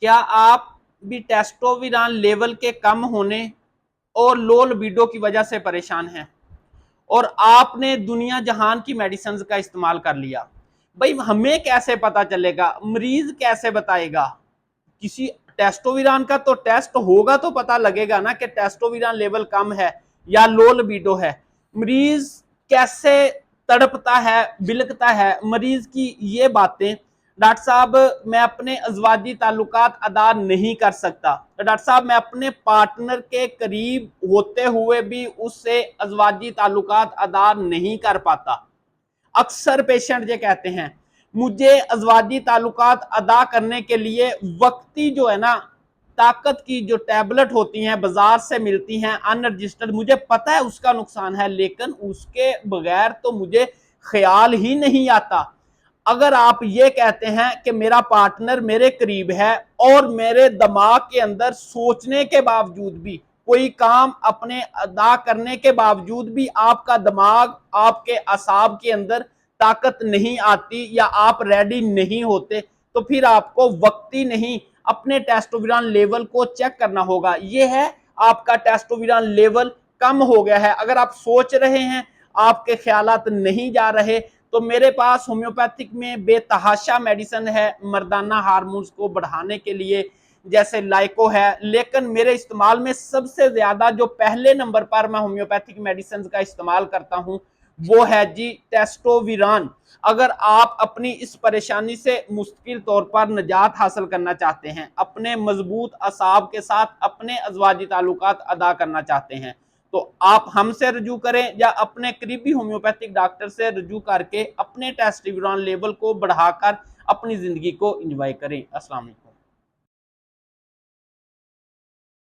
क्या आप भी टेस्टोस्टेरोन लेवल के कम होने और लो लिबिडो की वजह से परेशान हैं और आपने दुनिया जहान की मेडिसिन का इस्तेमाल कर लिया? भाई हमें कैसे पता चलेगा, मरीज कैसे बताएगा? किसी टेस्टोस्टेरोन का तो टेस्ट होगा तो पता लगेगा ना कि टेस्टोस्टेरोन लेवल कम है या लो लिबिडो है। मरीज कैसे तड़पता है, बिलकता है, मरीज की ये बातें, डॉक्टर साहब मैं अपने अजवाजी ताल्लुकात अदा नहीं कर सकता, डॉक्टर साहब मैं अपने पार्टनर के करीब होते हुए भी उससे अजवाजी ताल्लुकात अदा नहीं कर पाता। अक्सर पेशेंट ये कहते हैं मुझे अजवाजी ताल्लुकात अदा करने के लिए वक्ती जो है ना ताकत की जो टैबलेट होती हैं बाजार से मिलती हैं अनरजिस्टर्ड, मुझे पता है उसका नुकसान है लेकिन उसके बगैर तो मुझे ख्याल ही नहीं आता। अगर आप ये कहते हैं कि मेरा पार्टनर मेरे करीब है और मेरे दिमाग के अंदर सोचने के बावजूद भी, कोई काम अपने अदा करने के बावजूद भी आपका दिमाग, आपके असाब के अंदर ताकत नहीं आती या आप रेडी नहीं होते, तो फिर आपको वक्ती नहीं अपने टेस्टोस्टेरोन लेवल को चेक करना होगा। यह है आपका टेस्टोस्टेरोन लेवल कम हो गया है। अगर आप सोच रहे हैं आपके ख्यालात नहीं जा रहे, तो मेरे पास होम्योपैथिक में बेतहाशा मेडिसिन है मर्दाना हार्मोन्स को बढ़ाने के लिए, जैसे लाइको है। लेकिन मेरे इस्तेमाल में सबसे ज्यादा जो पहले नंबर पर मैं होम्योपैथिक मेडिसिन का इस्तेमाल करता हूं वो है जी टेस्टोस्टेरोन। अगर आप अपनी इस परेशानी से मुस्तकिल तौर पर निजात हासिल करना चाहते हैं, अपने मजबूत असाब के साथ अपने अजवाजी ताल्लुकात अदा करना चाहते हैं, तो आप हमसे रजू करें या अपने करीबी होम्योपैथिक डॉक्टर से रजू करके अपने टेस्टोस्टेरोन लेवल को बढ़ाकर अपनी जिंदगी को एंजॉय करें। अस्सलाम वालेकुम।